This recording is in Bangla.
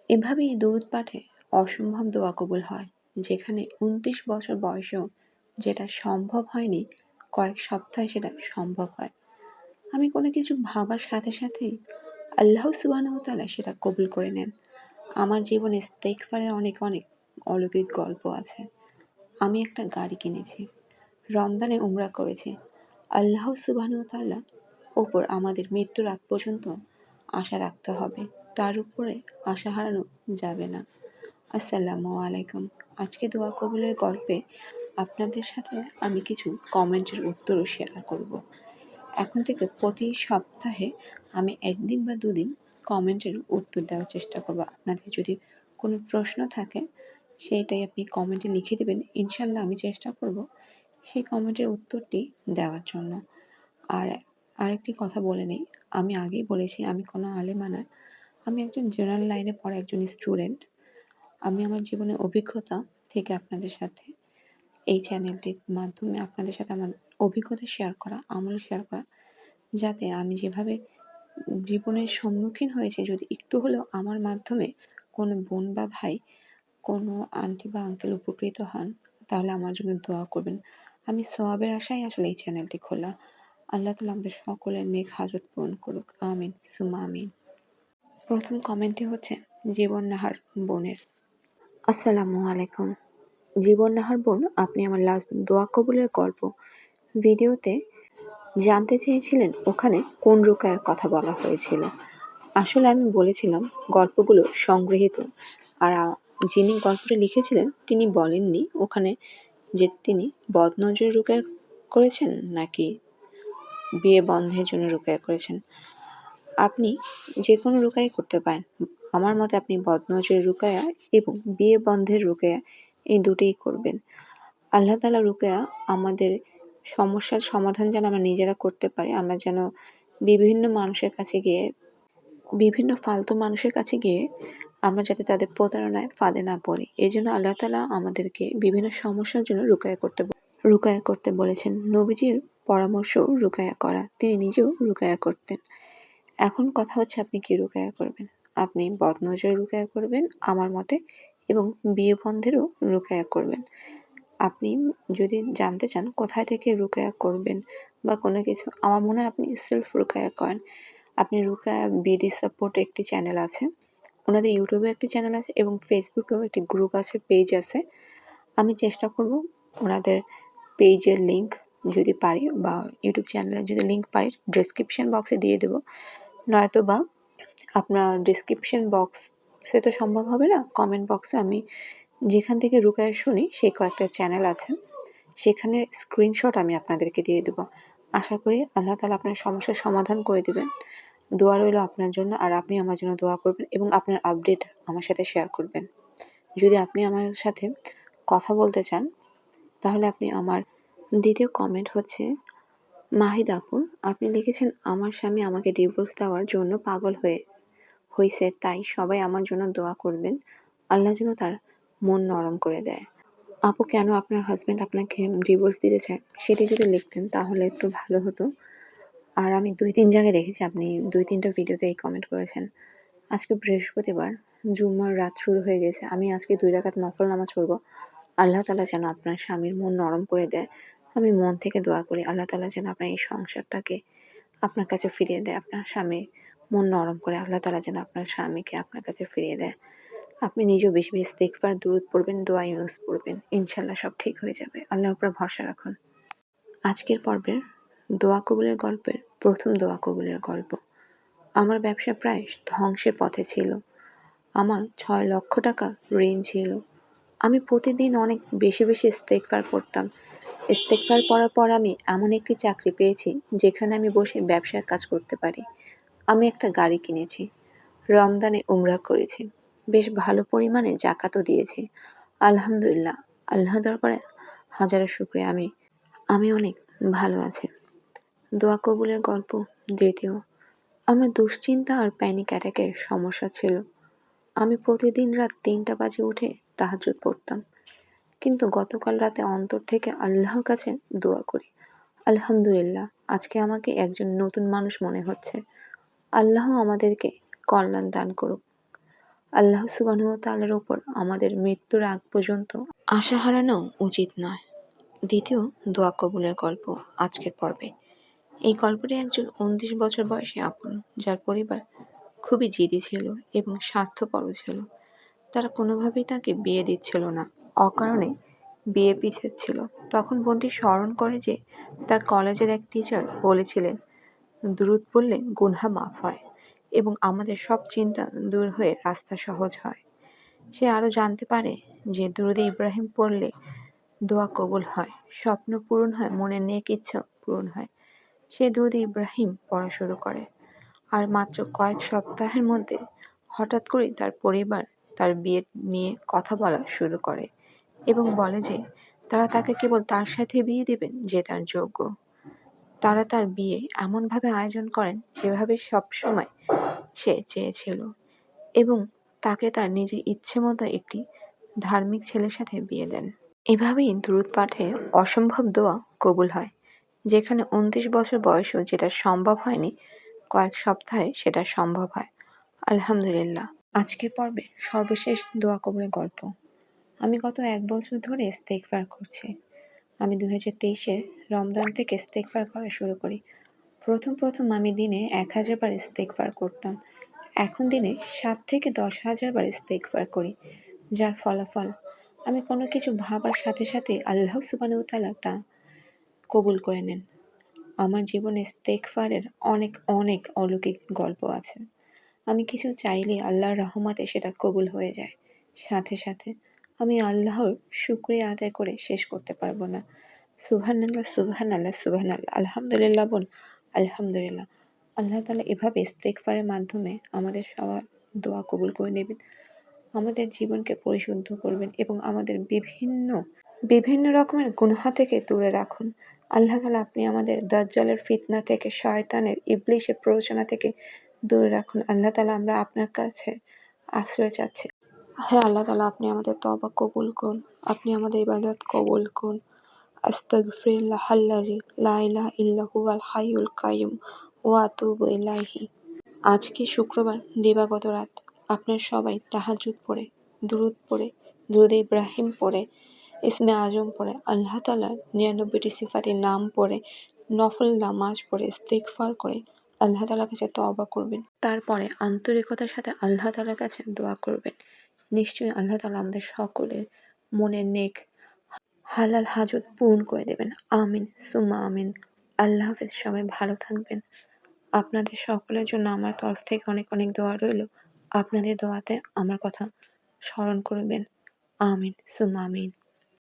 এভাবেই দুরূদ পাঠে অসম্ভব দোয়া কবুল হয়, যেখানে ২৯ বছর বয়সেও যেটা সম্ভব হয়নি, কয়েক সপ্তাহে সেটা সম্ভব হয়। আমি কোনো কিছু ভাবার সাথে সাথেই আল্লাহ সুবহানাহু ওয়া তাআলা সেটা কবুল করে নেন। আমার জীবনে ইস্তেগফারের অনেক অলৌকিক গল্প আছে। আমি একটা গাড়ি কিনেছি, রমজানে উমরা করেছি। আল্লাহ সুবহানাহু ওয়া তাআলার ওপর আমাদের মৃত্যুর আগ পর্যন্ত আশা রাখতে হবে। তার উপরে আশা হারানো যাবে না। আসসালামু আলাইকুম। আজকে দোয়া কবুলের গল্পে আপনাদের সাথে আমি কিছু কমেন্টের উত্তরও শেয়ার করব। এখন থেকে প্রতি সপ্তাহে আমি ১ দিন বা ২ দিন কমেন্টের উত্তর দেওয়ার চেষ্টা করব। আপনাদের যদি কোনো প্রশ্ন থাকে সেইটাই আপনি কমেন্টে লিখে দিবেন। ইনশাআল্লাহ আমি চেষ্টা করব সেই কমেন্টের উত্তরটি দেওয়ার জন্য। আর আরেকটি কথা বলে নেই, আমি আগেই বলেছি আমি কোনো আলেমা নয়। আমি একজন জেনারেল লাইনে পড়া একজন স্টুডেন্ট। আমি আমার জীবনের অভিজ্ঞতা থেকে আপনাদের সাথে এই চ্যানেলটির মাধ্যমে আপনাদের সাথে আমার অভিজ্ঞতা শেয়ার করা, আমল শেয়ার করা, যাতে আমি যেভাবে জীবনের সম্মুখীন হয়েছি যদি একটু হলেও আমার মাধ্যমে কোনো বোন বা ভাই, কোনো আন্টি বা আঙ্কেল উপকৃত হন, তাহলে আমার জন্য দোয়া করবেন। আমি সওয়াবের আশায় আসলে এই চ্যানেলটি খোলা। আল্লাহ তাআলা আমাদের সকলের নেক হাজত পূরণ করুক। আমিন সুম্মা আমিন। প্রথম কমেন্টটি হচ্ছে জীবন নাহার বোনের। আসসালামু আলাইকুম। জীবন নাহার বোন, আপনি আমার লাস্ট দোয়া কবুলের গল্প ভিডিওতে জানতে চেয়েছিলেন ওখানে কোন রুকায়ার কথা বলা হয়েছিল। আসলে আমি বলেছিলাম গল্পগুলো সংগৃহীত, আর যিনি গল্পটা লিখেছিলেন তিনি বলেননি ওখানে যে তিনি বদনজর রুকায়া করেছেন নাকি বিয়ে বন্ধের জন্য রুকায়া করেছেন। আপনি যে কোনো রুকায়াই করতে পারেন। আমার মতে আপনি বদনজরের রুকায়া এবং বিয়ে বন্ধের রুকায়া এই দুটোই করবেন। আল্লাহ তাআলা রুকায়া আমাদের সমস্যার সমাধান যেন আমরা নিজেরা করতে পারি। আমরা যেন বিভিন্ন মানুষের কাছে গিয়ে, বিভিন্ন ফালতু মানুষের কাছে গিয়ে আমরা যাতে তাদের প্রতারণায় ফাঁদে না পড়ি। এজন্য আল্লাহ তাআলা আমাদেরকে বিভিন্ন সমস্যার জন্য রুকায়া করতে বলেছেন। নবীজির পরামর্শ রুকায়া করা। তিনি নিজেও রুকায়া করতেন। এখন কথা হচ্ছে আপনি কি রুকায়া করবেন। আপনি বদনজরের রুকায়া করবেন আমার মতে, এবং বিয়ে বন্ধেরও রুকায়া করবেন। আপনি যদি জানতে চান কোথায় থেকে রুকায়া করবেন বা কোনো কিছু, আমার মনে হয় আপনি সেলফ রুকায়া করেন। আপনি রুকায়া বিডি সাপোর্ট একটি চ্যানেল আছে, ওনাদের ইউটিউবে একটি চ্যানেল আছে এবং ফেসবুকেও একটি গ্রুপ আছে, পেজ আছে। আমি চেষ্টা করব ওনাদের পেজের লিঙ্ক যদি পারি বা ইউটিউব চ্যানেলের যদি লিঙ্ক পাই ডেসক্রিপশন বক্সে দিয়ে দেবো, নয়তো বা আপনার ডেসক্রিপশন বক্সে তো সম্ভব হবে না, কমেন্ট বক্সে আমি যেখান থেকে রুকায়া শুনি সেই কয়েকটা চ্যানেল আছে, সেখানের স্ক্রিনশট আমি আপনাদেরকে দিয়ে দেবো। আশা করি আল্লাহ তাআলা আপনার সমস্যার সমাধান করে দিবেন। দোয়া রইল আপনার জন্য, আর আপনি আমার জন্য দোয়া করবেন এবং আপনার আপডেট আমার সাথে শেয়ার করবেন। যদি আপনি আমার সাথে কথা বলতে চান তাহলে আপনি আমার দ্বিতীয় কমেন্ট হচ্ছে মাহিদ আপুর। আপনি লিখেছেন আমার স্বামী আমাকে ডিভোর্স দেওয়ার জন্য পাগল হইছে, তাই সবাই আমার জন্য দোয়া করবেন, আল্লাহ যেন তার মন নরম করে দেয়। আপু, কেন আপনার হাজব্যান্ড আপনাকে ডিভোর্স দিতে চায় সেটি যদি লিখতেন তাহলে একটু ভালো হতো। আর আমি ২-৩ জায়গায় দেখেছি আপনি ২-৩টা ভিডিওতে এই কমেন্ট করেছেন। আজকে বৃহস্পতিবার, জুম্মার রাত শুরু হয়ে গেছে। আমি আজকে ২ রাকাত নফল নামাজ পড়ব। আল্লাহ তাআলা যেন আপনার স্বামীর মন নরম করে দেয়। আমি মন থেকে দোয়া করি আল্লাহ তাআলা যেন আপনার এই সংসারটাকে আপনার কাছে ফিরিয়ে দেয়। আপনার স্বামীর মন নরম করে আল্লাহ তাআলা যেন আপনার স্বামীকে আপনার কাছে ফিরিয়ে দেয়। আপনি নিজেও বেশি ইস্তিগফার, দুরূদ পড়বেন, দোয়া ইউনুস পড়বেন। ইনশাআল্লাহ সব ঠিক হয়ে যাবে। আল্লাহর উপর ভরসা রাখুন। আজকের পর্বের দোয়া কবুলের গল্পের প্রথম দোয়া কবুলের গল্প। আমার ব্যবসা প্রায় ধ্বংসের পথে ছিল। আমার ৬ লক্ষ টাকা ঋণ ছিল। আমি প্রতিদিন অনেক বেশি ইস্তেগফার পড়তাম। ইস্তেগফার পড়ার পর আমি এমন একটি চাকরি পেয়েছি যেখানে আমি বসে ব্যবসার কাজ করতে পারি। আমি একটা গাড়ি কিনেছি। রমজানে উমরা করেছি। বেশ ভালো পরিমাণে যাকাতও দিয়েছি। আলহামদুলিল্লাহ, আল্লাহর দরবারে হাজারো শুকরিয়া, আমি অনেক ভালো আছি। দোয়া কবুলের গল্প দ্বিতীয়। আমার দুশ্চিন্তা আর প্যানিক অ্যাটাকের সমস্যা ছিল। আমি প্রতিদিন রাত ৩টা বাজে উঠে তাহাজ্জুদ পড়তাম। কিন্তু গতকাল রাতে অন্তর থেকে আল্লাহর কাছে দোয়া করি। আলহামদুলিল্লাহ, আজকে আমাকে একজন নতুন মানুষ মনে হচ্ছে। আল্লাহ আমাদেরকে কল্যাণ দান করুক। আল্লাহ সুবহানাহু ওয়া তাআলার উপর আমাদের মৃত্যুর আগ পর্যন্ত আশা হারানো উচিত নয়। দ্বিতীয় দোয়া কবুলের গল্প আজকের পর্বে। এই গল্পটি একজন ২৯ বছর বয়সী আপন, যার পরিবার খুবই জিদি ছিল এবং স্বার্থপরও ছিল। তারা কোনোভাবেই তাকে বিয়ে দিচ্ছিল না, অকারণে বিয়ে পিছাচ্ছিল। তখন বোনটি স্মরণ করে যে তার কলেজের এক টিচার বলেছিলেন, দুরূদ পড়লে গুনহা মাফ হয় এবং আমাদের সব চিন্তা দূর হয়ে রাস্তা সহজ হয়। সে আরও জানতে পারে যে দুরূদে ইব্রাহিম পড়লে দোয়া কবুল হয়, স্বপ্ন পূরণ হয়, মনের নেক ইচ্ছা পূরণ হয়। সে দুরূদে ইব্রাহিম পড়া শুরু করে। আর মাত্র কয়েক সপ্তাহের মধ্যে হঠাৎ করেই তার পরিবার তার বিয়ে নিয়ে কথা বলা শুরু করে এবং বলে যে তারা তাকে কেবল তার সাথে বিয়ে দেবেন যে তার যোগ্য। তারা তার বিয়ে এমনভাবে আয়োজন করেন যেভাবে সবসময় সে চেয়েছিল এবং তাকে তার নিজের ইচ্ছে মতো একটি ধার্মিক ছেলের সাথে বিয়ে দেন। এভাবেই দুরূদ পাঠে অসম্ভব দোয়া কবুল হয়। যেখানে ২৯ বছর বয়সেও যেটা সম্ভব হয়নি, কয়েক সপ্তাহে সেটা সম্ভব হয়। আলহামদুলিল্লাহ। আজকের পর্বে সর্বশেষ দোয়া কবুলের গল্প। আমি গত ১ বছর ধরে ইস্তেগফার করছি। আমি ২০২৩-এর রমজান থেকে ইস্তেগফার করা শুরু করি। প্রথম আমি দিনে ১,০০০ বার ইস্তেগফার করতাম। এখন দিনে ৭ থেকে ১০,০০০ বার ইস্তেগফার করি। যার ফলাফল আমি কোনো কিছু ভাবার সাথে সাথে আল্লাহ সুবহানাহু ওয়া তাআলা তা কবুল করে নেন। আমার জীবনে ইস্তেগফারের অনেক অলৌকিক গল্প আছে। আমি কিছু চাইলেই আল্লাহর রহমতে সেটা কবুল হয়ে যায়। সাথে সাথে আমি আল্লাহর শুকরিয়া আদায় করে শেষ করতে পারবো না। সুবহানাল্লাহ, সুবহানাল্লাহ, সুবহানাল্লাহ। আলহামদুলিল্লাহ বোন, আলহামদুলিল্লাহ। আল্লাহ তাআলা এভাবে ইস্তেগফারের মাধ্যমে আমাদের সবার দোয়া কবুল করে নেবেন। আমাদের জীবনকে পরিশুদ্ধ করবেন এবং আমাদের বিভিন্ন রকমের গুনাহ থেকে দূরে রাখুন। আল্লাহ তাআলা আপনি আমাদের দাজ্জালের ফিতনা থেকে, শয়তানের, ইবলিসের প্ররোচনা থেকে দূরে রাখুন। আল্লাহ তাআলা আমরা আপনার কাছে আশ্রয় চাচ্ছি। হে আল্লাহ তাআলা, আপনি আমাদের তওবা কবুল করুন। আপনি আমাদের ইবাদত কবুল করুন। আস্তাগফিরুল্লাহাল্লাযী লা ইলাহা ইল্লা হুয়াল হাইয়ুল কাইয়্যুম ওয়া আতুবু ইলাইহি। আজকে শুক্রবার দিবাগত রাত। আপনার সবাই তাহাজ্জুদ পড়ে, দুরূদ পড়ে, দুরূদে ইব্রাহিম পড়ে, ইসমে আজম পড়ে, আল্লাহ তাআলার ৯৯টি সিফাতের নাম পড়ে, নফল নামাজ পড়ে, ইস্তেগফার করে আল্লাহ তাআলার কাছে তওবা করবেন। তারপরে আন্তরিকতার সাথে আল্লাহ তাআলার কাছে দোয়া করবেন। নিশ্চয়ই আল্লাহ তাআলা আমাদের সকলের মনের নেক হালাল হাজত পূরণ করে দেবেন। আমিন সুম্মা আমিন। আল্লাহ হাফেজ। সবাই ভালো থাকবেন। আপনাদের সকলের জন্য আমার তরফ থেকে অনেক দোয়া রইল। আপনাদের দোয়াতে আমার কথা স্মরণ করবেন। আমিন সুম্মা আমিন।